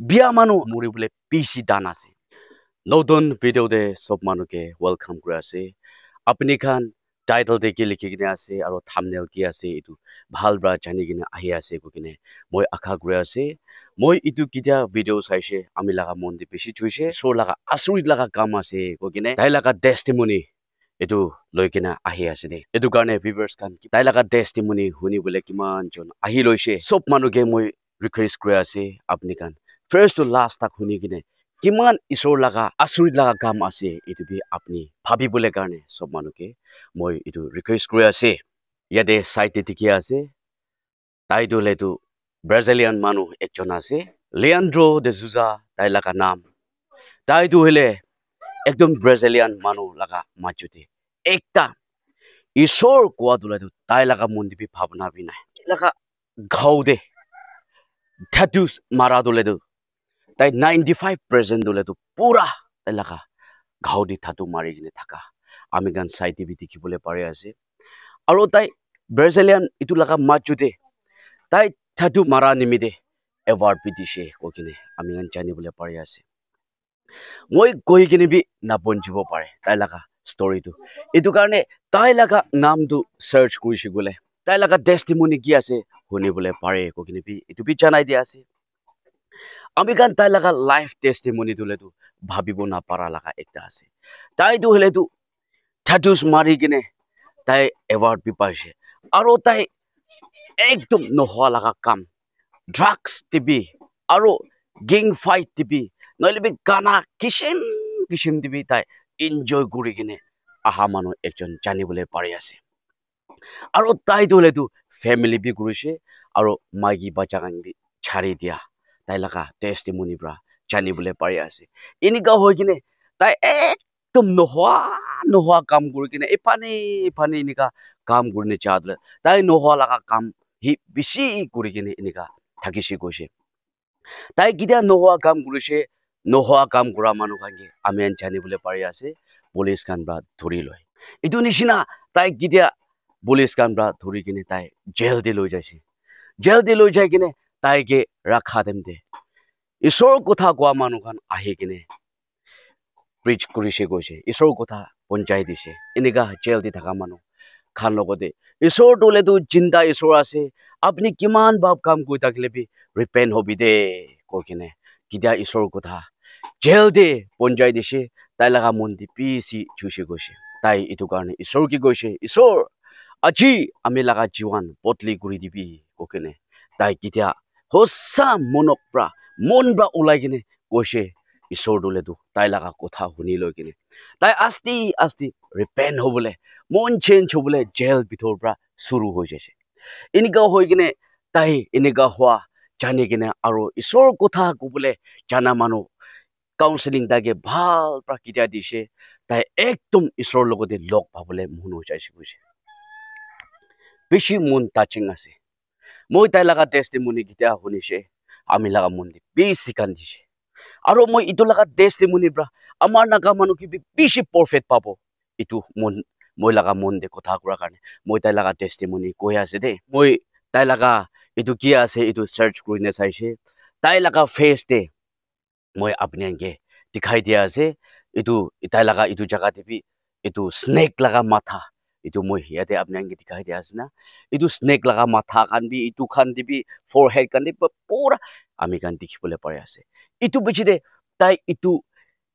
Bia manu muri bole PC dan ase. Nodon video de sob manu ke welcome kura ase. Apni khan title de ki likhi kine ase aro thumbnail ki ase itu bhal bra jani kine ahi ase ko kine moi akha kura ase. Moi itu kidia video saise ami laga mon de beshi chuise so laga asurit laga kam ase ko kine dai laga testimony itu loi kina ahi ase de. Itu karne viewers khan dai laga testimony huni bole kiman jon ahi loise sob manu ke moi request kura ase apni khan first to last tak huni kine kiman isor laga asurit laga kam ase itu bi apni bhabi bole karne sob manu ke moi itu request kura ase yade site dikhi ase tai do le tu Brazilian manu ekjon ase Leandro de Souza tai laga nam tai do hele ekdom Brazilian manu laga machuti ekta isor kwa dule tu tai laga mundi bi bhavna bi nai laga ghaude tattoos mara dule tu tai 95% dule tu pura tai laga ghaudi tattoo mari kine thaka ami gan side bi dikhibole pare ase aro tai Brazilian itu laga machude tai tattoo mara nimide award bi dise ko kine ami gan jani bole pare ase moi koi kine bi na bonjibo pare tai laga story tu itu karne tai laga naam tu search kurisi gole tai laga testimony ki ase honi bole pare ko kine bi itu bi janai dia ase ami kan tai laga life testimony dule tu bhabibo na para laga ekta ase tai tu hele tu tattoos mari kine tai award bi paise aro tai ekdom nohwa laga kam drugs tibi aro gang fight tibi noile bi gana kishim kishim tibi tai enjoy kuri kine aha manu ekjon jani bole pare ase aro tai tu hele tu family bi kurise aro magi bacha kan bi chari dia tai laga testimony bra jani bole pare ase inika hoi kine tai ekdom nohwa kam kuri kine ifane inika kam kurne chadle tai nohwa laga kam hi bishi kuri kine inika thakisi goise tai kidia nohwa kam kurise nohwa kam kura manu khange amen jani bole pare ase police kan bra dhuri loi itu nishina tai kidia police kan bra dhuri kine tai jail de loi jai kine tai ke rakha dem de isor kotha kwa manu khan ahi kine preach kurise goise isor kotha ponchai dise inika jail de thaka manu khan logote isor dole tu jinda isor ase apni kiman bab kam koi takle bi repent hobi de ko kine kidia isor kotha jail de ponchai dise tai laga mundi pisi chushi goise tai itu karne isor ki goise isor aji ami laga jiwan potli kuri dibi ko kine tai kidia hossa monok pra mon bra ulai kine goise isor dole tu tai laga kotha huni loi kine tai asti repent hobole mon change hobole jail bithor pra suru hoi jase inika hoi kine tai inika hwa jani kine aro isor kotha kubule jana manu counseling dage bhal pra kidia dise tai ekdom isor logote log pabole mun ho jaise buise bishi mun touching ase moi tai laga testimony kidia hunise ami laga mundi bishi kan dise aro moi itu laga testimony bra amar naga manu ki bishi perfect pabo itu moi laga mon de kotha kura karne moi tai laga testimony koi ase de moi tai laga itu ki ase itu search kurine saise tai laga face de moi apni ange dikhai dia ase itu tai laga itu jaga de bi itu snake laga matha itu moi yate apni ange dikhai dia ase na itu snake laga matha kan bi itu khan de bi forehead kan de pura ami kan dikhibole pare ase itu bichide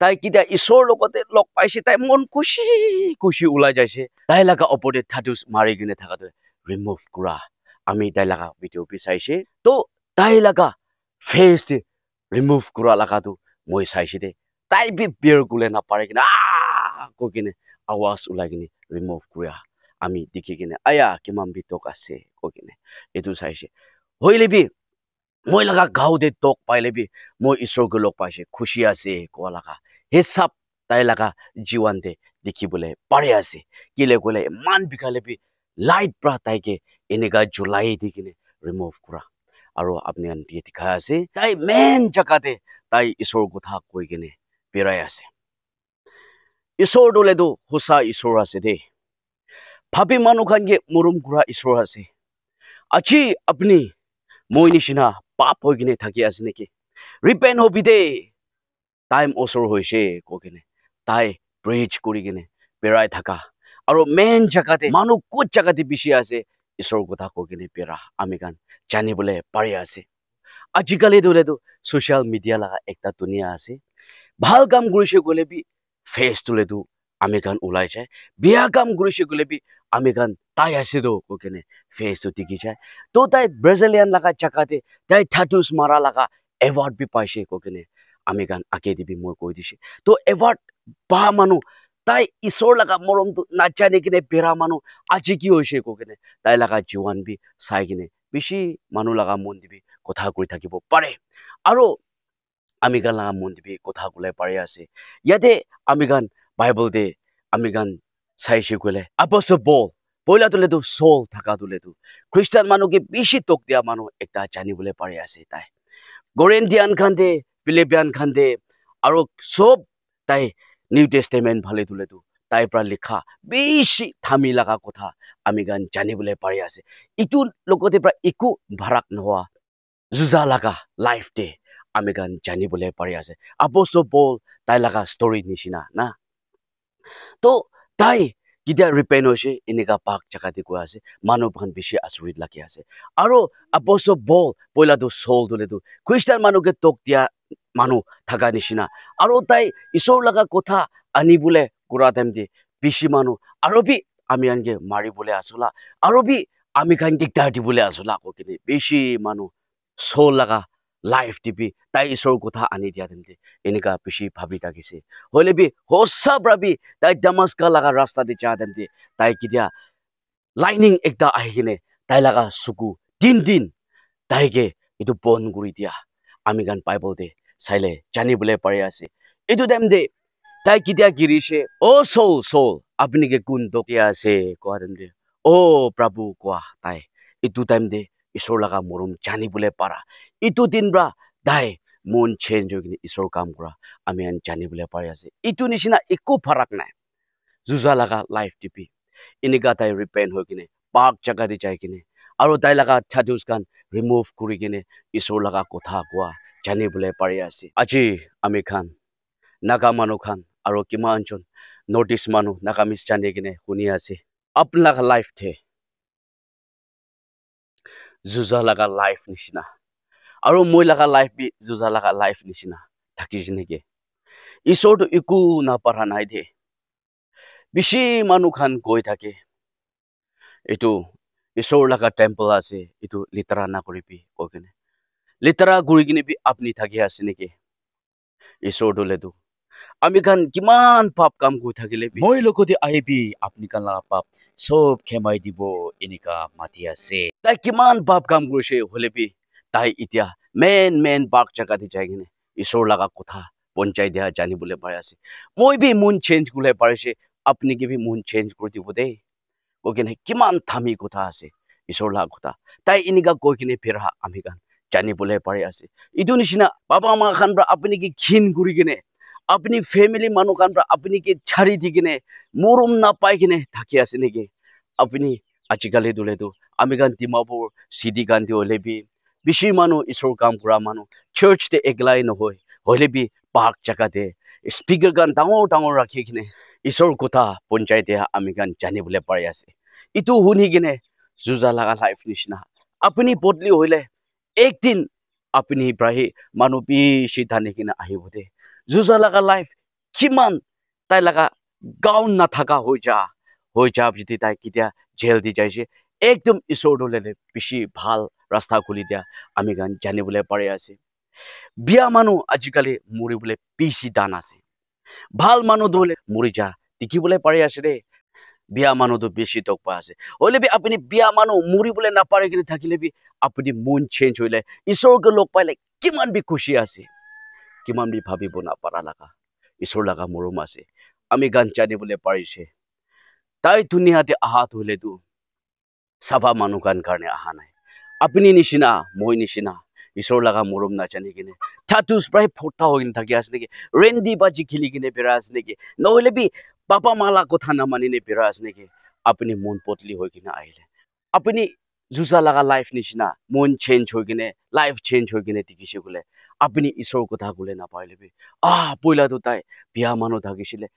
tai kidia isor logote log paise tai mon kushi ulai jaise tai laga opode tattoos mari gine thaka de remove kura ami tai laga video bi saise to tai laga face de remove kura laga tu moi saise de tai bi bear gule na pare kina ko kine awas ulai kine remove kura ami dikhi kine aya kiman bi tok ase ko kine etu saise hoile bi moi laga gau de tok paile bi moi isor ko log paise khushi ase ko laga hisab tai laga jiwan de dikhibole pare ase kile kole man bikhale bi light pra tai ke enega julai dikine remove kura aro apni an die dikha ase tai main jaga de tai isor kotha koi kine pirai ase isor dole do hosa isor ase de bhabi manu khan ge murum kura isor ase achi apni moi nishina pap hoi kine thaki ase neki repent হবি the time ওচৰ হৈছে কৈ কিনে তাই praise কৰি কিনে পেৰাই থাকা আৰু মেইন জাগাতে মানুহ ক'ত জাগাতে বেছি আছে ঈশ্বৰৰ কথা কৈ কিনে পেৰা আমি গান জানিবলৈ পাৰি আছে আজিকালি দৰেতো ছ'চিয়েল মিডিয়া লগা একটা দুনিয়া আছে ভাল কাম কৰিছে গ'লে বি ফেচ তোলেতো আমি গান ওলাই যায় বেয়া কাম কৰিছে গ'লে বি আমি গান তাই আছে তো কৈ কিনে ফেচটো টিকি যায় তো তাই ব্ৰাজিলিয়ান লগা জাগাতে তাই ঠাটুচ মাৰা লগা এৱাৰ্ড বি পাইছে কৈ কিনে আমি গান আগে দিবি মই কৈ দিছে তো এৱাৰ্ড পা মানুহ তাই ঈশ্বৰ লগা মৰমটো নাজানি কিনে বেৰা মানুহ আজি কি হৈছে কৈ কিনে তাই লগা জীৱন বি চাই কিনে বেছি মানুহ লগা মন দিবি কথা কৈ থাকিব পাৰে আৰু আমি গান লগা মন দিবি কথা ক'লে পাৰি আছে ইয়াতে আমি গান বাইবল দে আমি গান চাইছে ক'লে আপষ্টল পল পইলা তোলেতো চল থাকা তোলেতো খ্ৰীষ্টান মানুহকে বেছি তোক দিয়া মানুহ একটা জানিবলৈ পাৰি আছে তাই গৰেণ্ডিয়ান খান দে ফিলিপিয়ান খান দে আৰু চব তাই নিউ টেষ্টেমেণ্ট ভালে তোলেতো তাইৰ পৰা লিখা বেছি থামি লগা কথা আমি গান জানিবলৈ পাৰি আছে ইটো লগতে পৰা একো ভাৰাক নোহোৱা যুঁজা লগা লাইফ দে আমি গান জানিবলৈ পাৰি আছে আপষ্টল পল তাই লগা ষ্টৰী নিচিনা না তো তাই কেতিয়া ৰিপেণ্ট হৈছে এনেকা পাক জাগাতে কৈ আছে মানুহ খান বেছি আচৰিত লাগি আছে আৰু আপষ্টল পল পইলাটো চল তোলেতো খ্ৰীষ্টান মানুহকে তোক দিয়া মানুহ থকা নিচিনা আৰু তাই ঈশ্বৰ লগা কথা আনিবলৈ কৰা টাইম দি বেছি মানুহ আৰু বি আমি আনকে মাৰিবলৈ আছলা আৰু বি আমি খান দিগদাৰ দিবলৈ আছলা কৈ কিনে বেছি মানুহ চল লগা লাইফ টিপি তাই ঈশ্বৰৰ কথা আনি দিয়া টাইম দি এনেকা বেছি ভাবি থাকিছে হ'লে বি সঁচা ভাবি তাই ডামাস্কা লগা ৰাস্তাতে যা টাইম দি তাই কেতিয়া লাইনিং একটা আহি কিনে তাই লগা চকু দিন তাইকে এইটো বন্ধ কৰি দিয়া আমি গান বাইবল দে চাইলে জানিবলৈ পাৰি আছে এইটো টাইম দে তাই কেতিয়া গিৰিছে চল আপুনি কে কোন টকিয়া আছে কোৱা টাইম দে প্ৰভু কোৱা তাই এইটো টাইম দে ঈশ্বৰ লগা মৰম জানিবলৈ পাৰা এইটো দিন পৰা তাই মন চেঞ্জ হৈ কিনে ঈশ্বৰ কাম কৰা আমি জানিবলৈ পাৰি আছে এইটো নিচিনা একো ফাৰাক নাই যুঁজা লগা লাইফ টিপি এনেকা তাই ৰিপেণ্ট হৈ কিনে পাক জাগাতে যাই কিনে আৰু তাই লগা ঠাটুচ গান ৰিমুভ কৰি কিনে ঈশ্বৰ লগা কথা কোৱা জানিবলৈ পাৰি আছে আজি আমি খান নাগা মানুহ খান আৰু কিমানজন নৰ্থ ইষ্ট মানুহ নাগামিজ জানি কিনে শুনি আছে আপোনাৰ লাইফ থে যুঁজা লগা লাইফ নিচিনা আৰু মই লগা লাইফ বি যুঁজা লগা লাইফ নিচিনা থাকিছে নেকি ঈশ্বৰটো একো নাপাৰা নাই দে বেছি মানুহ খান গৈ থাকে এইটো ঈশ্বৰ লগা টেম্পল আছে এইটো লেতেৰা নকৰিবি কৈ কিনে লেতেৰা কৰি কিনে বি আপুনি থাকি আছে নেকি ঈশ্বৰ দলেতো আমি খান কিমান পাপ কাম কৰি থাকিলে মই লগতে আহিবি আপুনি খান লগা পাপ চব খেমাই দিব এনেকা মাতি আছে তাই কিমান পাপ কাম কৰিছে হ'লে বি তাই এতিয়া মেইন পাক জাগাতে যাই কিনে ঈশ্বৰ লগা কথা পঞ্চায়ত দিয়া জানিবলৈ পাৰি আছে মই বি মন চেঞ্জ কৰিবলৈ পাৰিছে আপুনি কি বি মন চেঞ্জ কৰি দিব দেই কৈ কিনে কিমান থামি কথা আছে ঈশ্বৰ লগা কথা তাই এনেকা কৈ কিনে ফেৰা আমি গান জানিবলৈ পাৰি আছে এইটো নিচিনা বাবা মা খান পৰা আপুনি কি ঘিন কৰি কিনে আপুনি ফেমিলি মানুহ খান পৰা আপুনি কি ছাৰি দি কিনে মৰম নাপাই কিনে থাকি আছে নেকি আপুনি আজিকালি দলেতো আমি গান ডিমাপুৰ চিটি গান দি হ'লে বি বেছি মানুহ ঈশ্বৰ কাম কৰা মানুহ চাৰ্চতে একলাই নহয় হ'লে বি পাক জাগাতে স্পিকাৰ গান ডাঙৰ ৰাখি কিনে ঈশ্বৰ কথা পঞ্চায়তে আমি গান জানিবলৈ পাৰি আছে ইটো শুনি কিনে যুঁজা লগা লাইফ নিচিনা আপুনি বদলি হ'লে একদিন আপুনি প্ৰায় মানুহ বেছি ধানি কিনে আহিব দে যুঁজা লগা লাইফ কিমান তাই লগা গাঁও নাথাকা হৈ যা যদি তাই কেতিয়া জেল দি যাইছে একদম ঈশ্বৰ দলে বেছি ভাল ৰাস্তা খুলি দিয়া আমি গান জানিবলৈ পাৰি আছে বিয়া মানুহ আজিকালি মৰিবলৈ বেছি দান আছে ভাল মানুহ দলে মৰি যা দেখিবলৈ পাৰি আছে দেই বিয়া মানুহটো বেছি টক পাই আছে হ'লে বি আপুনি বিয়া মানুহ মৰিবলৈ নাপাৰে কিনে থাকিলে বি আপুনি মন চেঞ্জ হ'লে ঈশ্বৰকে লগ পাইলে কিমান বি খুচি আছে কিমান বি ভাবিব নাপাৰা লগা ঈশ্বৰ লগা মৰম আছে আমি গান জানিবলৈ পাৰিছে তাই ধুনীয়াতে আহাত হ'লেতো চাফা মানুহ গান কাৰণে অহা নাই আপুনি নিচিনা মই নিচিনা ঈশ্বৰ লগা মৰম নাজানি কিনে ঠাটুচ প্ৰায় ফটা হৈ কিনে থাকি আছে নেকি ৰেণ্ডি বাজি খেলি কিনে বেৰা আছে নেকি নহ'লে বি পাপা মালা কথা নামানিনে বেৰা আছে নেকি আপুনি মন বদলি হৈ কিনে আহিলে আপুনি যুঁজা লগা লাইফ নিচিনা মন চেঞ্জ হৈ কিনে লাইফ চেঞ্জ হৈ কিনে দেখিছে বোলে apni isor kotha gule na paile bi poila tu tai bia manu thakisile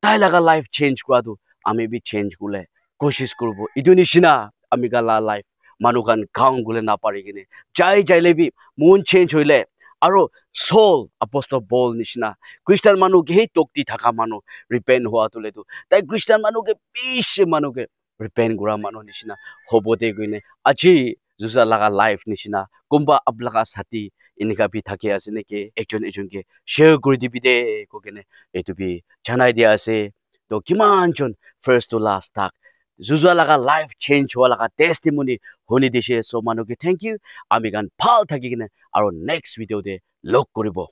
tai laga life change kura tu ami bi change gule koshish kurbo idu nishina ami gala life manu kan count gule na pari kine jai jaile bi moon change hoile aro soul apostle Paul nishina Christian manu ke tokti thaka manu repent hua tule tu tai Christian manu ke bish manu ke repent gura manu nishina hobote guine achi jusa laga life nishina kumba ablaga sati inika bi thake ase neke ekjon ke share kuri dibi de ko kene etu bi janai dia ase to kiman jon first to last tak jujua laga life change hua laga testimony honi dishe so manu ke thank you ami gan phal thaki kine aro next video de log koribo